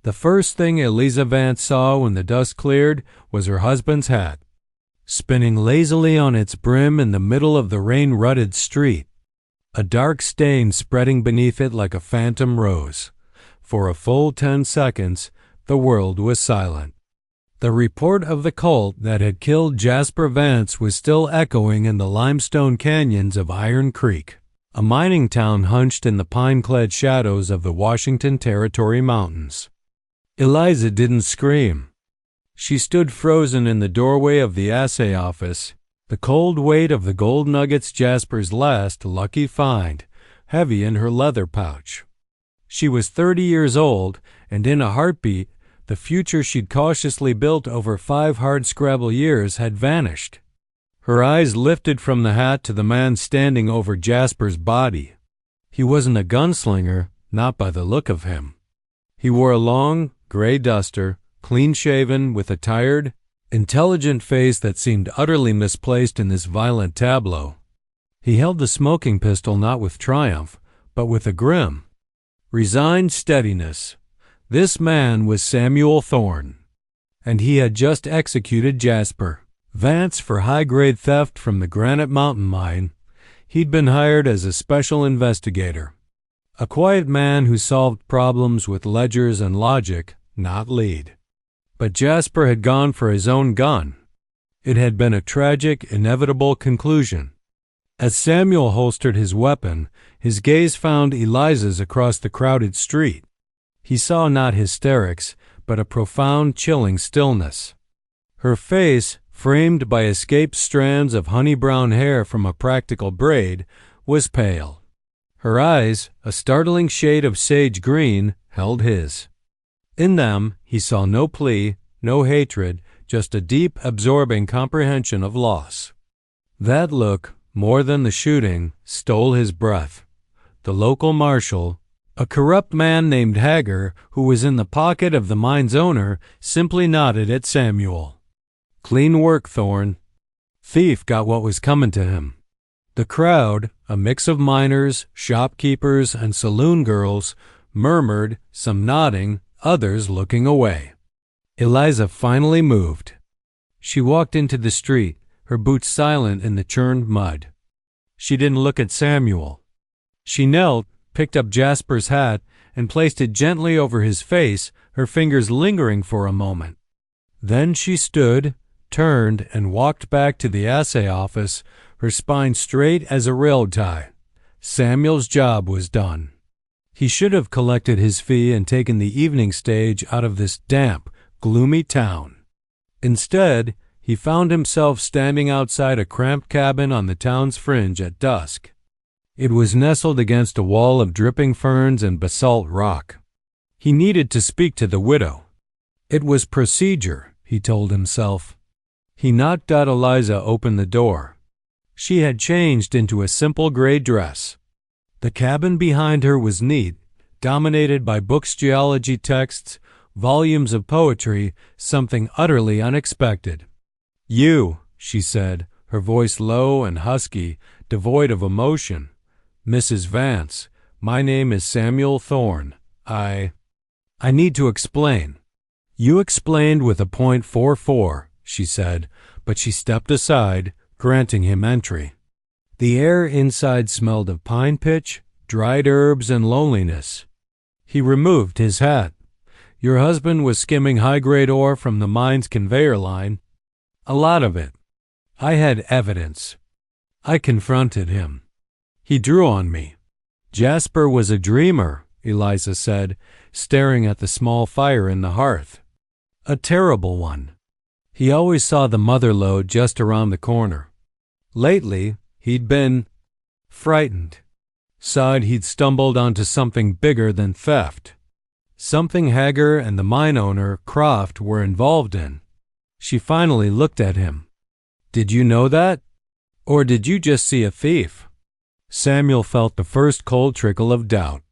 The first thing Eliza Vance saw when the dust cleared was her husband's hat, spinning lazily on its brim in the middle of the rain-rutted street, a dark stain spreading beneath it like a phantom rose. For a full 10 seconds, the world was silent. The report of the cult that had killed Jasper Vance was still echoing in the limestone canyons of Iron Creek, a mining town hunched in the pine-clad shadows of the Washington Territory Mountains. Eliza didn't scream. She stood frozen in the doorway of the assay office, the cold weight of the gold nuggets, Jasper's last lucky find, heavy in her leather pouch. She was 30 years old, and in a heartbeat, the future she'd cautiously built over 5 hardscrabble years had vanished. Her eyes lifted from the hat to the man standing over Jasper's body. He wasn't a gunslinger, not by the look of him. He wore a long, gray duster, clean-shaven, with a tired, intelligent face that seemed utterly misplaced in this violent tableau. He held the smoking pistol not with triumph, but with a grim, resigned steadiness. This man was Samuel Thorne, and he had just executed Jasper Vance for high-grade theft from the Granite Mountain Mine. He'd been hired as a special investigator, a quiet man who solved problems with ledgers and logic, not lead. But Jasper had gone for his own gun. It had been a tragic, inevitable conclusion. As Samuel holstered his weapon, his gaze found Eliza's across the crowded street. He saw not hysterics, but a profound, chilling stillness. Her face, framed by escaped strands of honey-brown hair from a practical braid, was pale. Her eyes, a startling shade of sage green, held his. In them, he saw no plea, no hatred, just a deep, absorbing comprehension of loss. That look, more than the shooting, stole his breath. The local marshal, a corrupt man named Hager, who was in the pocket of the mine's owner, simply nodded at Samuel. "Clean work, Thorne." Thief got what was coming to him. The crowd, a mix of miners, shopkeepers, and saloon girls, murmured, some nodding, others looking away. Eliza finally moved. She walked into the street, her boots silent in the churned mud. She didn't look at Samuel. She knelt, picked up Jasper's hat, and placed it gently over his face, her fingers lingering for a moment. Then she stood, turned, and walked back to the assay office, her spine straight as a rail tie. Samuel's job was done. He should have collected his fee and taken the evening stage out of this damp, gloomy town. Instead, he found himself standing outside a cramped cabin on the town's fringe at dusk. It was nestled against a wall of dripping ferns and basalt rock. He needed to speak to the widow. It was procedure, he told himself. He knocked out. Eliza opened the door. She had changed into a simple gray dress. The cabin behind her was neat, dominated by books, geology texts, volumes of poetry, something utterly unexpected. "You," she said, her voice low and husky, devoid of emotion. "Mrs. Vance, my name is Samuel Thorne. I need to explain." "You explained with a .44, she said, but she stepped aside, granting him entry. The air inside smelled of pine pitch, dried herbs, and loneliness. He removed his hat. "Your husband was skimming high-grade ore from the mine's conveyor line. A lot of it. I had evidence. I confronted him. He drew on me." "Jasper was a dreamer," Eliza said, staring at the small fire in the hearth. "A terrible one. He always saw the mother lode just around the corner. Lately, he'd been frightened. Sighed he'd stumbled onto something bigger than theft. Something Hager and the mine owner, Croft, were involved in." She finally looked at him. "Did you know that? Or did you just see a thief?" Samuel felt the first cold trickle of doubt.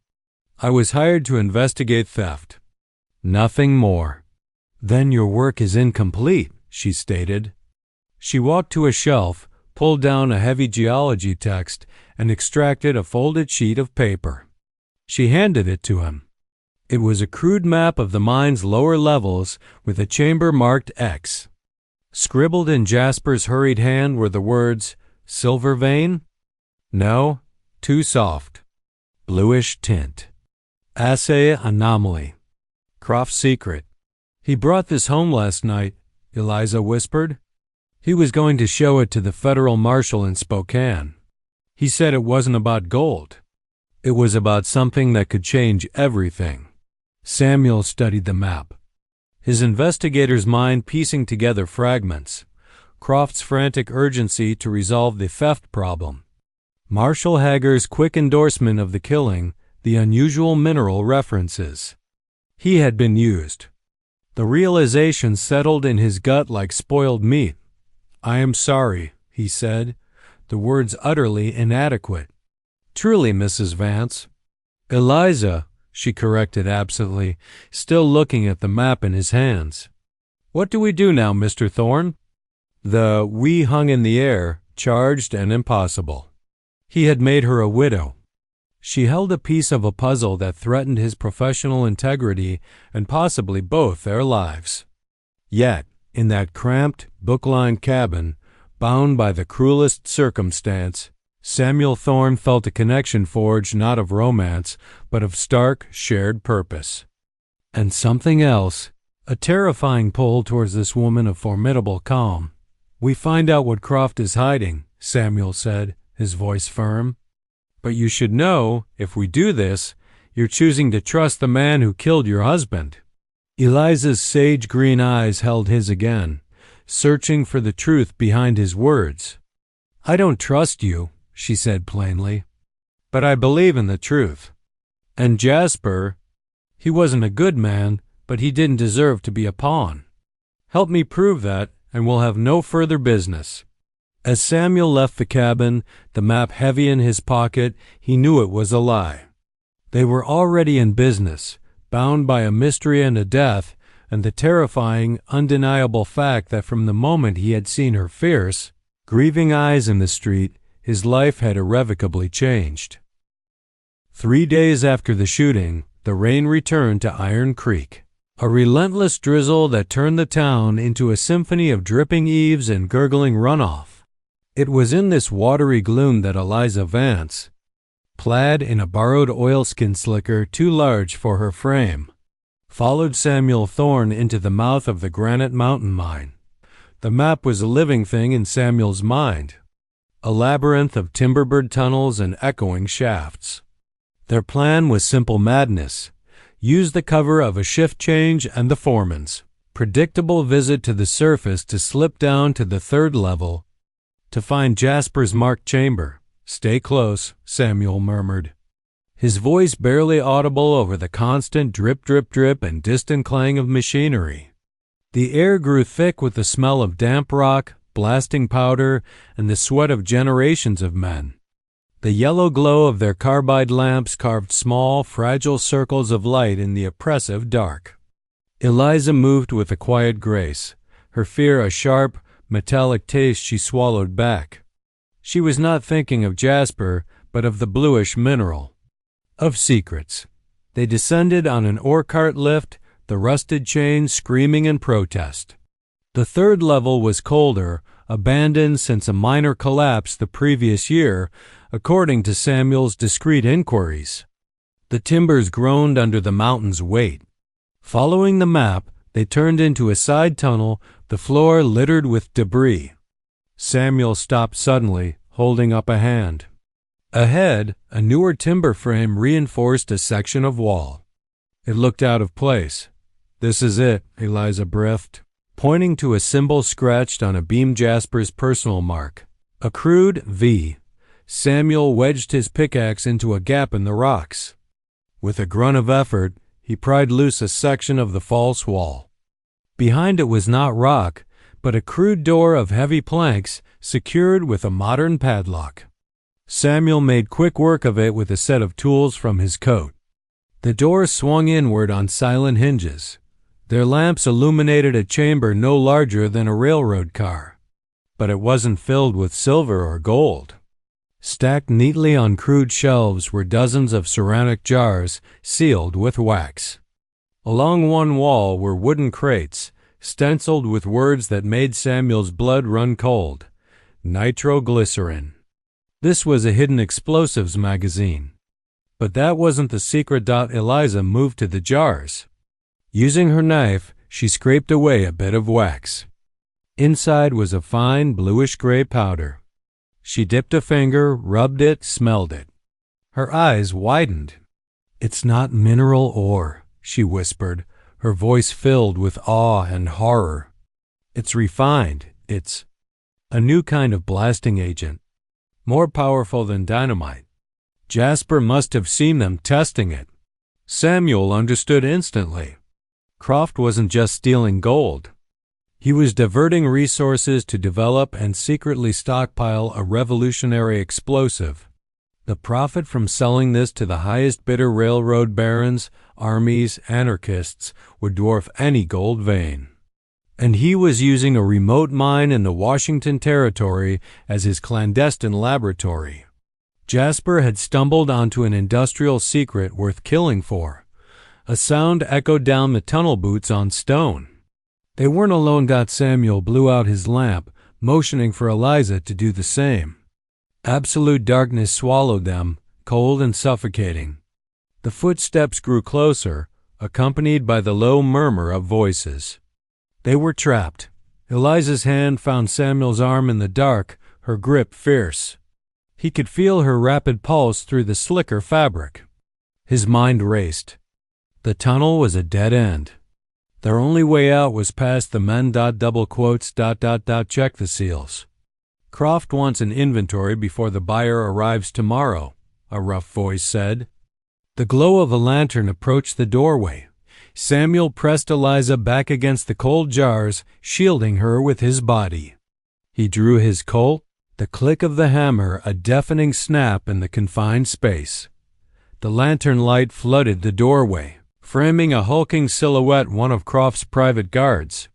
"I was hired to investigate theft. Nothing more." "Then your work is incomplete," she stated. She walked to a shelf, pulled down a heavy geology text, and extracted a folded sheet of paper. She handed it to him. It was a crude map of the mine's lower levels with a chamber marked X. Scribbled in Jasper's hurried hand were the words, "Silver vein? No, too soft. Bluish tint. Assay anomaly. Croft's secret." "He brought this home last night," Eliza whispered. "He was going to show it to the federal marshal in Spokane. He said it wasn't about gold. It was about something that could change everything." Samuel studied the map, his investigator's mind piecing together fragments. Croft's frantic urgency to resolve the theft problem, Marshal Hager's quick endorsement of the killing, the unusual mineral references. He had been used. The realization settled in his gut like spoiled meat. "I am sorry," he said, the words utterly inadequate. "Truly, Mrs. Vance." "Eliza," she corrected absently, still looking at the map in his hands. "What do we do now, Mr. Thorne?" The "we" hung in the air, charged and impossible. He had made her a widow. She held a piece of a puzzle that threatened his professional integrity and possibly both their lives. Yet, in that cramped, book-lined cabin, bound by the cruelest circumstance, Samuel Thorne felt a connection forged not of romance, but of stark, shared purpose. And something else, a terrifying pull towards this woman of formidable calm. "We find out what Croft is hiding," Samuel said, his voice firm. "But you should know, if we do this, you're choosing to trust the man who killed your husband." Eliza's sage green eyes held his again, searching for the truth behind his words. "I don't trust you," she said plainly, "but I believe in the truth. And Jasper, he wasn't a good man, but he didn't deserve to be a pawn. Help me prove that, and we'll have no further business." As Samuel left the cabin, the map heavy in his pocket, he knew it was a lie. They were already in business, bound by a mystery and a death, and the terrifying, undeniable fact that from the moment he had seen her fierce, grieving eyes in the street, his life had irrevocably changed. 3 days after the shooting, the rain returned to Iron Creek, a relentless drizzle that turned the town into a symphony of dripping eaves and gurgling runoff. It was in this watery gloom that Eliza Vance, clad in a borrowed oilskin slicker too large for her frame, followed Samuel Thorne into the mouth of the Granite Mountain Mine. The map was a living thing in Samuel's mind, a labyrinth of timbered tunnels and echoing shafts. Their plan was simple madness. Use the cover of a shift change and the foreman's predictable visit to the surface to slip down to the 3rd level to find Jasper's marked chamber. "Stay close," Samuel murmured, his voice barely audible over the constant drip, drip, drip and distant clang of machinery. The air grew thick with the smell of damp rock, blasting powder, and the sweat of generations of men. The yellow glow of their carbide lamps carved small, fragile circles of light in the oppressive dark. Eliza moved with a quiet grace, her fear a sharp, metallic taste she swallowed back. She was not thinking of Jasper, but of the bluish mineral. Of secrets. They descended on an ore cart lift, the rusted chain screaming in protest. The 3rd level was colder, abandoned since a miner collapsed the previous year, according to Samuel's discreet inquiries. The timbers groaned under the mountain's weight. Following the map, they turned into a side tunnel, the floor littered with debris. Samuel stopped suddenly, holding up a hand. Ahead, a newer timber frame reinforced a section of wall. It looked out of place. "This is it," Eliza breathed, pointing to a symbol scratched on a beam Jasper's personal mark. A crude V. Samuel wedged his pickaxe into a gap in the rocks. With a grunt of effort, he pried loose a section of the false wall. Behind it was not rock, but a crude door of heavy planks secured with a modern padlock. Samuel made quick work of it with a set of tools from his coat. The door swung inward on silent hinges. Their lamps illuminated a chamber no larger than a railroad car. But it wasn't filled with silver or gold. Stacked neatly on crude shelves were dozens of ceramic jars sealed with wax. Along one wall were wooden crates, stenciled with words that made Samuel's blood run cold. Nitroglycerin. This was a hidden explosives magazine. But that wasn't the secret. Eliza moved to the jars. Using her knife, she scraped away a bit of wax. Inside was a fine bluish-gray powder. She dipped a finger, rubbed it, smelled it. Her eyes widened. "It's not mineral ore," she whispered, her voice filled with awe and horror. "It's refined. It's a new kind of blasting agent, more powerful than dynamite. Jasper must have seen them testing it." Samuel understood instantly. Croft wasn't just stealing gold. He was diverting resources to develop and secretly stockpile a revolutionary explosive. The profit from selling this to the highest bidder, railroad barons, armies, anarchists, would dwarf any gold vein. And he was using a remote mine in the Washington Territory as his clandestine laboratory. Jasper had stumbled onto an industrial secret worth killing for. A sound echoed down the tunnel boots on stone. They weren't alone. Samuel blew out his lamp, motioning for Eliza to do the same. Absolute darkness swallowed them, cold and suffocating. The footsteps grew closer, accompanied by the low murmur of voices. They were trapped. Eliza's hand found Samuel's arm in the dark, her grip fierce. He could feel her rapid pulse through the slicker fabric. His mind raced. The tunnel was a dead end. Their only way out was past the men. Check the seals. "Croft wants an inventory before the buyer arrives tomorrow," a rough voice said. The glow of a lantern approached the doorway. Samuel pressed Eliza back against the cold jars, shielding her with his body. He drew his Colt, the click of the hammer a deafening snap in the confined space. The lantern light flooded the doorway, framing a hulking silhouette, one of Croft's private guards.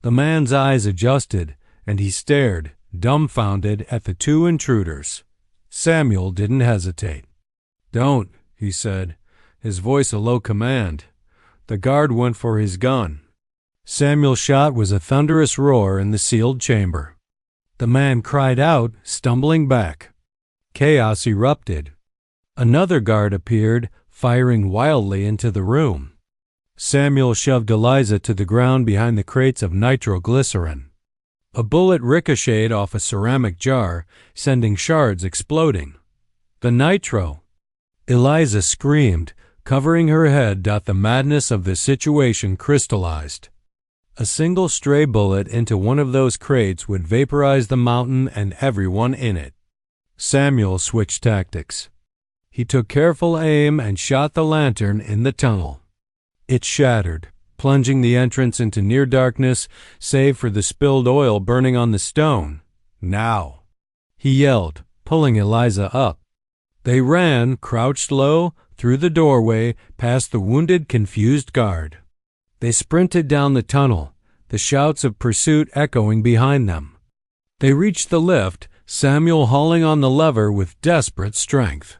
The man's eyes adjusted, and he stared, dumbfounded, at the two intruders. Samuel didn't hesitate. "Don't," he said, his voice a low command. The guard went for his gun. Samuel's shot was a thunderous roar in the sealed chamber. The man cried out, stumbling back. Chaos erupted. Another guard appeared, firing wildly into the room. Samuel shoved Eliza to the ground behind the crates of nitroglycerin. A bullet ricocheted off a ceramic jar, sending shards exploding. "The nitro!" Eliza screamed, covering her head. The madness of the situation crystallized. A single stray bullet into one of those crates would vaporize the mountain and everyone in it. Samuel switched tactics. He took careful aim and shot the lantern in the tunnel. It shattered, plunging the entrance into near darkness, save for the spilled oil burning on the stone. "Now!" he yelled, pulling Eliza up. They ran, crouched low, through the doorway, past the wounded, confused guard. They sprinted down the tunnel, the shouts of pursuit echoing behind them. They reached the lift, Samuel hauling on the lever with desperate strength.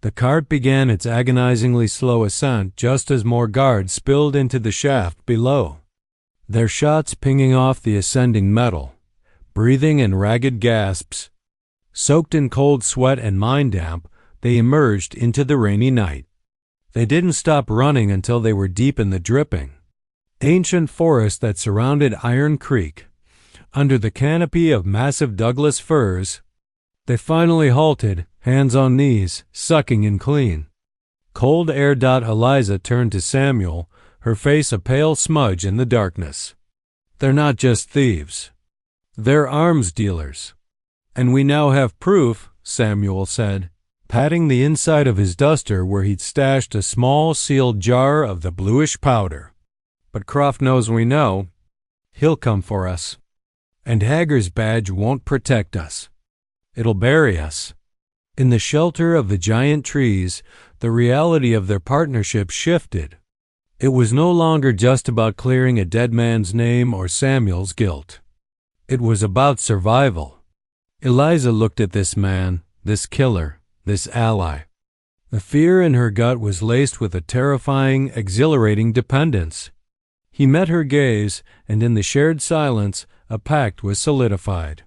The cart began its agonizingly slow ascent just as more guards spilled into the shaft below, their shots pinging off the ascending metal. Breathing in ragged gasps, soaked in cold sweat and mine damp, they emerged into the rainy night. They didn't stop running until they were deep in the dripping, ancient forest that surrounded Iron Creek. Under the canopy of massive Douglas firs, they finally halted, hands on knees, sucking in clean, cold air. Eliza turned to Samuel, her face a pale smudge in the darkness. "They're not just thieves. They're arms dealers. And we now have proof," Samuel said, patting the inside of his duster where he'd stashed a small sealed jar of the bluish powder. "But Croft knows we know. He'll come for us. And Hager's badge won't protect us. It'll bury us." In the shelter of the giant trees, the reality of their partnership shifted. It was no longer just about clearing a dead man's name or Samuel's guilt. It was about survival. Eliza looked at this man, this killer, this ally. The fear in her gut was laced with a terrifying, exhilarating dependence. He met her gaze, and in the shared silence, a pact was solidified.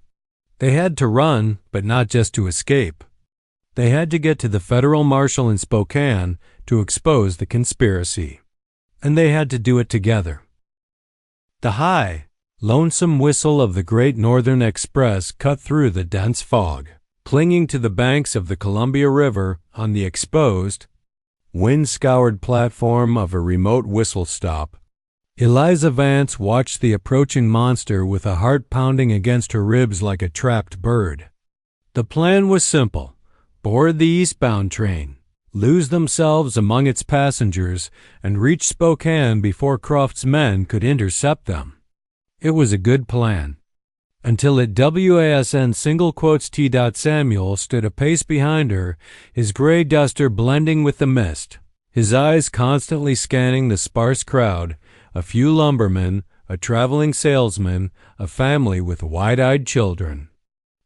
They had to run, but not just to escape. They had to get to the federal marshal in Spokane to expose the conspiracy. And they had to do it together. The high, lonesome whistle of the Great Northern Express cut through the dense fog. Clinging to the banks of the Columbia River on the exposed, wind-scoured platform of a remote whistle stop, Eliza Vance watched the approaching monster with a heart pounding against her ribs like a trapped bird. The plan was simple: board the eastbound train, lose themselves among its passengers, and reach Spokane before Croft's men could intercept them. It was a good plan. Until at WASN T. Samuel stood a pace behind her, his gray duster blending with the mist, his eyes constantly scanning the sparse crowd, a few lumbermen, a traveling salesman, a family with wide-eyed children.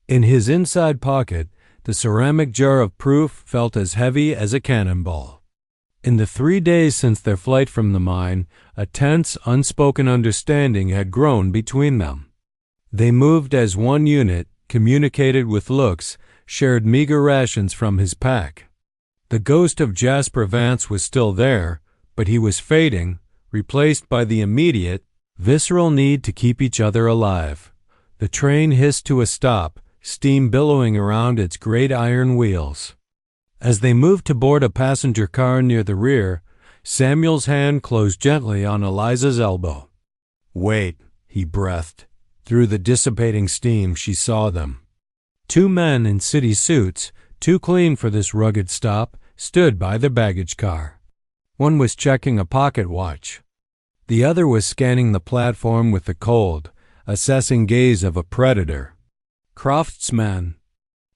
In his inside pocket, the ceramic jar of proof felt as heavy as a cannonball. In the 3 days since their flight from the mine, a tense, unspoken understanding had grown between them. They moved as one unit, communicated with looks, shared meager rations from his pack. The ghost of Jasper Vance was still there, but he was fading, replaced by the immediate, visceral need to keep each other alive. The train hissed to a stop, steam billowing around its great iron wheels. As they moved to board a passenger car near the rear, Samuel's hand closed gently on Eliza's elbow. "Wait," he breathed. Through the dissipating steam, she saw them. 2 men in city suits, too clean for this rugged stop, stood by the baggage car. One was checking a pocket watch. The other was scanning the platform with the cold, assessing gaze of a predator. Croft's men.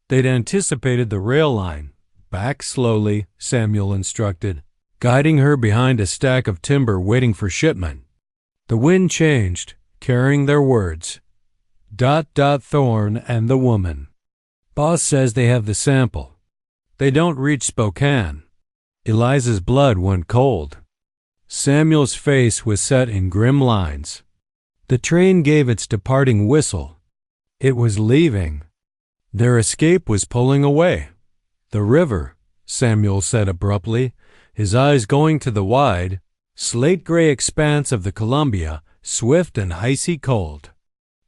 They'd anticipated the rail line. "Back slowly," Samuel instructed, guiding her behind a stack of timber waiting for shipment. The wind changed, carrying their words. Thorne and the woman. "Boss says they have the sample. They don't reach Spokane." Eliza's blood went cold. Samuel's face was set in grim lines. The train gave its departing whistle. It was leaving. Their escape was pulling away. "The river," Samuel said abruptly, his eyes going to the wide, slate-gray expanse of the Columbia, swift and icy cold.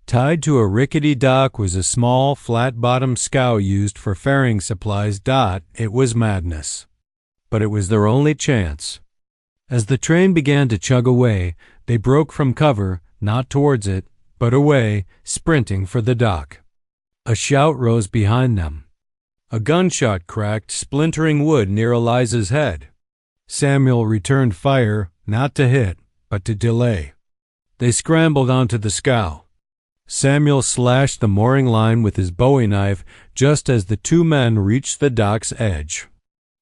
Tied to a rickety dock was a small, flat-bottomed scow used for ferrying supplies. It was madness. But it was their only chance. As the train began to chug away, they broke from cover, not towards it, but away, sprinting for the dock. A shout rose behind them. A gunshot cracked, splintering wood near Eliza's head. Samuel returned fire, not to hit, but to delay. They scrambled onto the scow. Samuel slashed the mooring line with his bowie knife just as the 2 men reached the dock's edge.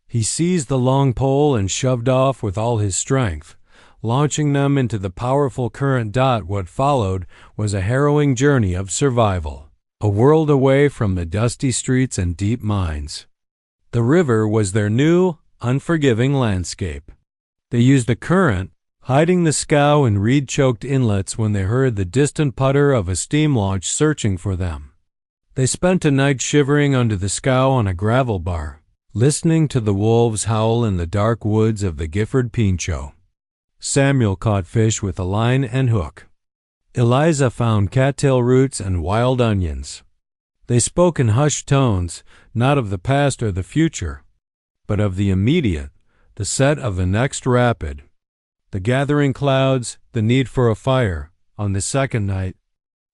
He seized the long pole and shoved off with all his strength, launching them into the powerful current. What followed was a harrowing journey of survival, a world away from the dusty streets and deep mines. The river was their new, unforgiving landscape. They used the current, hiding the scow in reed-choked inlets when they heard the distant putter of a steam launch searching for them. They spent a night shivering under the scow on a gravel bar, listening to the wolves howl in the dark woods of the Gifford Pincho. Samuel caught fish with a line and hook. Eliza found cattail roots and wild onions. They spoke in hushed tones, not of the past or the future, but of the immediate, the set of the next rapid. The gathering clouds, the need for a fire. On the second night,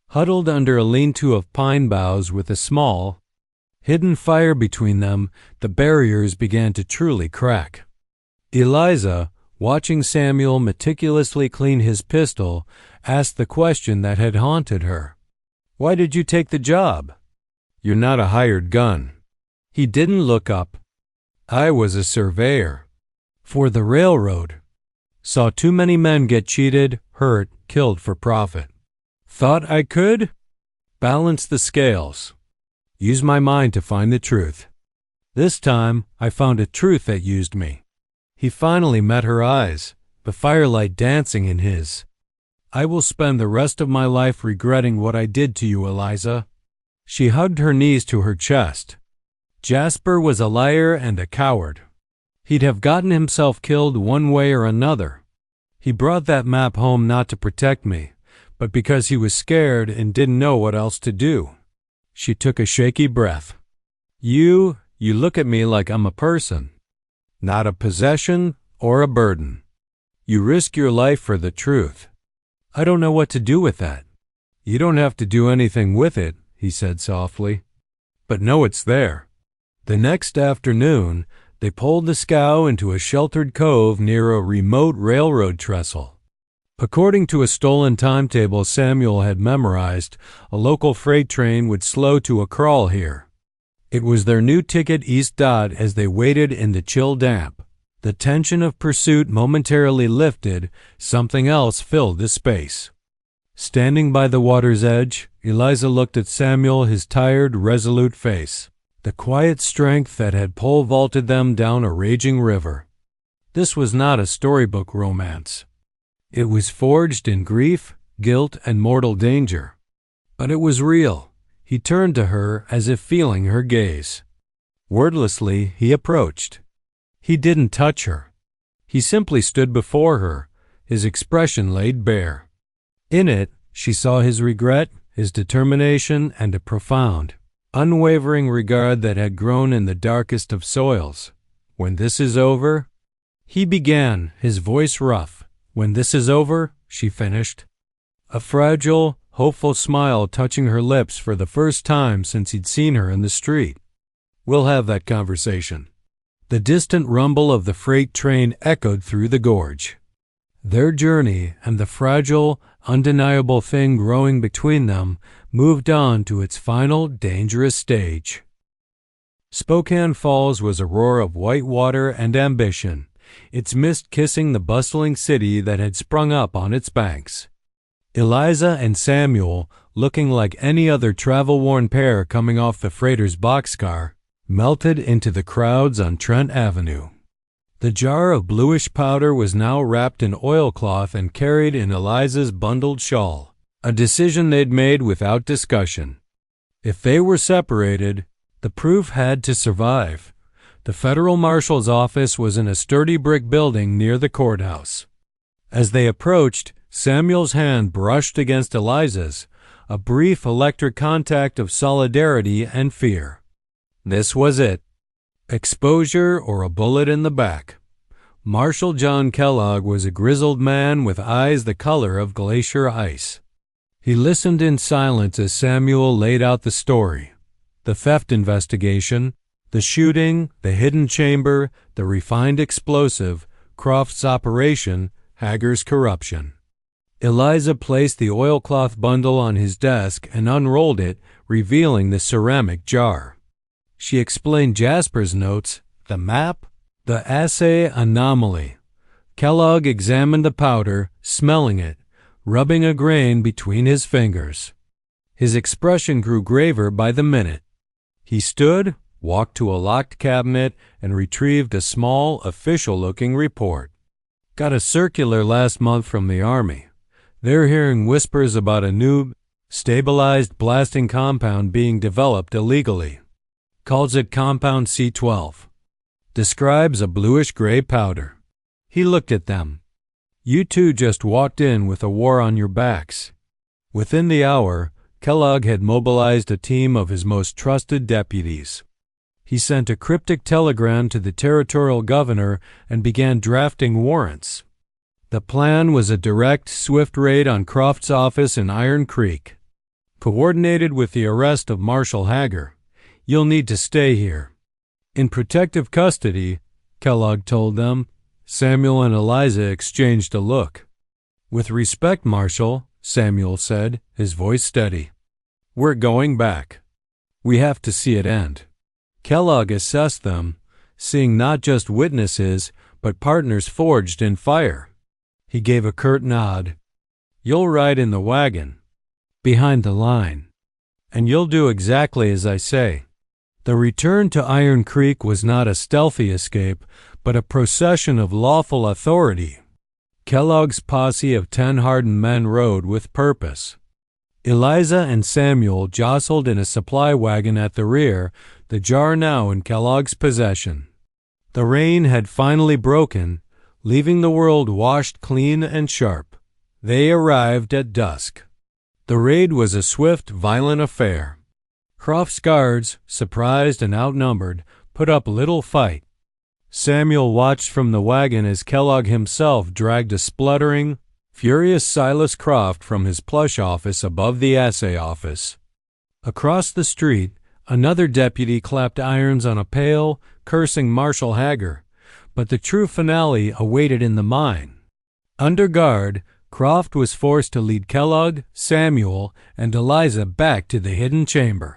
huddled under a lean-to of pine boughs with a small, hidden fire between them, the barriers began to truly crack. Eliza, watching Samuel meticulously clean his pistol, asked the question that had haunted her. "Why did you take the job?" "You're not a hired gun." He didn't look up. "I was a surveyor. For the railroad. Saw too many men get cheated, hurt, killed for profit. Thought I could balance the scales. Use my mind to find the truth." This time, I found a truth that used me. He finally met her eyes, the firelight dancing in his. I will spend the rest of my life regretting what I did to you, Eliza. She hugged her knees to her chest. Jasper was a liar and a coward. He'd have gotten himself killed one way or another. He brought that map home not to protect me, but because he was scared and didn't know what else to do. She took a shaky breath. You look at me like I'm a person, not a possession or a burden. You risk your life for the truth. I don't know what to do with that. You don't have to do anything with it, he said softly. But know it's there. The next afternoon, they pulled the scow into a sheltered cove near a remote railroad trestle. According to a stolen timetable Samuel had memorized, a local freight train would slow to a crawl here. It was their new ticket east dot as they waited in the chill damp. The tension of pursuit momentarily lifted, something else filled the space. Standing by the water's edge, Eliza looked at Samuel, his tired, resolute face, the quiet strength that had pole vaulted them down a raging river. This was not a storybook romance. It was forged in grief, guilt, and mortal danger. But it was real. He turned to her as if feeling her gaze. Wordlessly, he approached. He didn't touch her. He simply stood before her, his expression laid bare. In it, she saw his regret, his determination, and a profound, unwavering regard that had grown in the darkest of soils. When this is over, he began, his voice rough. When this is over, she finished. A fragile, hopeful smile touching her lips for the first time since he'd seen her in the street. We'll have that conversation. The distant rumble of the freight train echoed through the gorge. Their journey and the fragile, undeniable thing growing between them moved on to its final dangerous stage. Spokane Falls was a roar of white water and ambition, its mist kissing the bustling city that had sprung up on its banks. Eliza and Samuel, looking like any other travel-worn pair coming off the freighter's boxcar, melted into the crowds on Trent Avenue. The jar of bluish powder was now wrapped in oilcloth and carried in Eliza's bundled shawl, a decision they'd made without discussion. If they were separated, the proof had to survive. The federal marshal's office was in a sturdy brick building near the courthouse. As they approached, Samuel's hand brushed against Eliza's, a brief electric contact of solidarity and fear. This was it. Exposure or a bullet in the back. Marshal John Kellogg was a grizzled man with eyes the color of glacier ice. He listened in silence as Samuel laid out the story. The theft investigation, the shooting, the hidden chamber, the refined explosive, Croft's operation, Hager's corruption. Eliza placed the oilcloth bundle on his desk and unrolled it, revealing the ceramic jar. She explained Jasper's notes, the map, the assay anomaly. Kellogg examined the powder, smelling it, rubbing a grain between his fingers. His expression grew graver by the minute. He stood, walked to a locked cabinet, and retrieved a small, official-looking report. Got a circular last month from the Army. They're hearing whispers about a new, stabilized blasting compound being developed illegally. Calls it Compound C12. Describes a bluish-gray powder. He looked at them. You two just walked in with a war on your backs. Within the hour, Kellogg had mobilized a team of his most trusted deputies. He sent a cryptic telegram to the territorial governor and began drafting warrants. The plan was a direct, swift raid on Croft's office in Iron Creek, coordinated with the arrest of Marshal Hager. You'll need to stay here. In protective custody, Kellogg told them. Samuel and Eliza exchanged a look. With respect, Marshal, Samuel said, his voice steady. We're going back. We have to see it end. Kellogg assessed them, seeing not just witnesses, but partners forged in fire. He gave a curt nod. You'll ride in the wagon, behind the line, and you'll do exactly as I say. The return to Iron Creek was not a stealthy escape, but a procession of lawful authority. Kellogg's posse of 10 hardened men rode with purpose. Eliza and Samuel jostled in a supply wagon at the rear, the jar now in Kellogg's possession. The rain had finally broken, leaving the world washed clean and sharp. They arrived at dusk. The raid was a swift, violent affair. Croft's guards, surprised and outnumbered, put up little fight. Samuel watched from the wagon as Kellogg himself dragged a spluttering, furious Silas Croft from his plush office above the assay office. Across the street, another deputy clapped irons on a pale, cursing Marshal Hager, but the true finale awaited in the mine. Under guard, Croft was forced to lead Kellogg, Samuel, and Eliza back to the hidden chamber.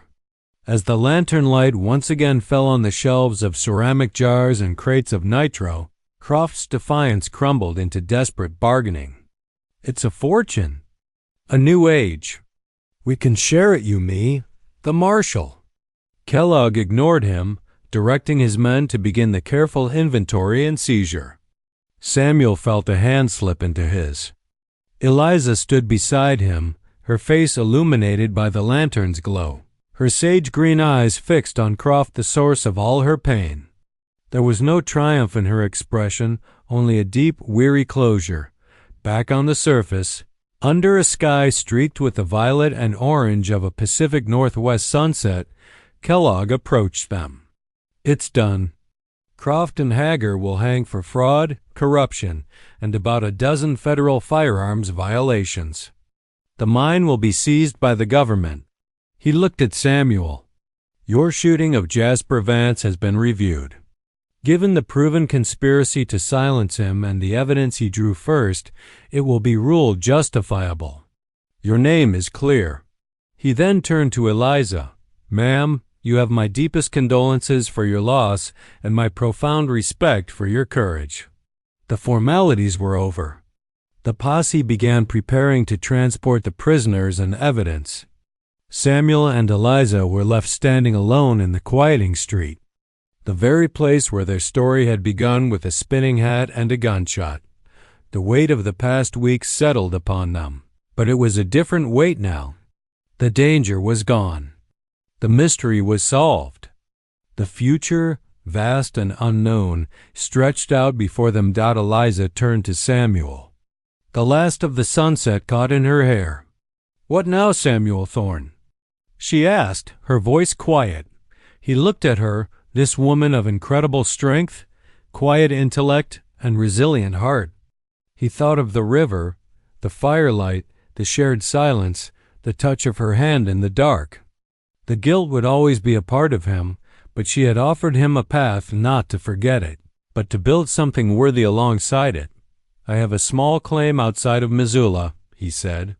As the lantern light once again fell on the shelves of ceramic jars and crates of nitro, Croft's defiance crumbled into desperate bargaining. "It's a fortune. A new age. We can share it, you me, the marshal." Kellogg ignored him, directing his men to begin the careful inventory and seizure. Samuel felt a hand slip into his. Eliza stood beside him, her face illuminated by the lantern's glow, her sage-green eyes fixed on Croft, the source of all her pain. There was no triumph in her expression, only a deep, weary closure. Back on the surface, under a sky streaked with the violet and orange of a Pacific Northwest sunset, Kellogg approached them. "It's done. Croft and Hager will hang for fraud, corruption, and about a dozen federal firearms violations. The mine will be seized by the government." He looked at Samuel. "Your shooting of Jasper Vance has been reviewed. Given the proven conspiracy to silence him and the evidence he drew first, it will be ruled justifiable. Your name is clear." He then turned to Eliza. "Ma'am, you have my deepest condolences for your loss and my profound respect for your courage." The formalities were over. The posse began preparing to transport the prisoners and evidence. Samuel and Eliza were left standing alone in the quieting street, the very place where their story had begun with a spinning hat and a gunshot. The weight of the past week settled upon them, but it was a different weight now. The danger was gone. The mystery was solved. The future, vast and unknown, stretched out before them. Eliza turned to Samuel. The last of the sunset caught in her hair. "What now, Samuel Thorne?" she asked, her voice quiet. He looked at her, this woman of incredible strength, quiet intellect, and resilient heart. He thought of the river, the firelight, the shared silence, the touch of her hand in the dark. The guilt would always be a part of him, but she had offered him a path not to forget it, but to build something worthy alongside it. "I have a small claim outside of Missoula," he said.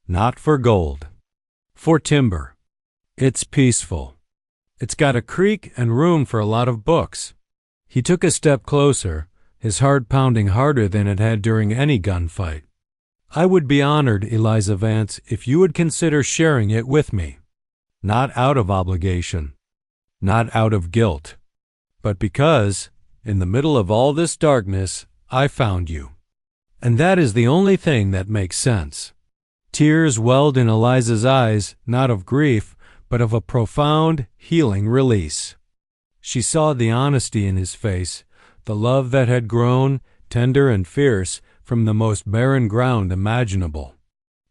"Not for gold. For timber. It's peaceful. It's got a creek and room for a lot of books." He took a step closer, his heart pounding harder than it had during any gunfight. "I would be honored, Eliza Vance, if you would consider sharing it with me. Not out of obligation, not out of guilt, but because, in the middle of all this darkness, I found you. And that is the only thing that makes sense." Tears welled in Eliza's eyes, not of grief, but of a profound, healing release. She saw the honesty in his face, the love that had grown, tender and fierce, from the most barren ground imaginable.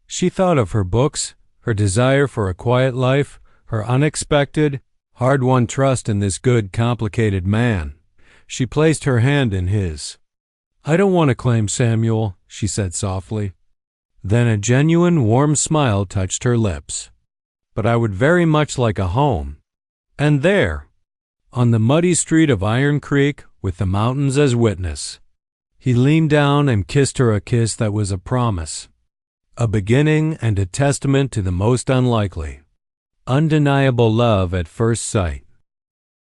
She thought of her books, her desire for a quiet life, her unexpected, hard-won trust in this good, complicated man. She placed her hand in his. "I don't want to claim Samuel," she said softly. Then a genuine, warm smile touched her lips. "But I would very much like a home. And there, on the muddy street of Iron Creek, with the mountains as witness." He leaned down and kissed her a kiss that was a promise, a beginning and a testament to the most unlikely, undeniable love at first sight.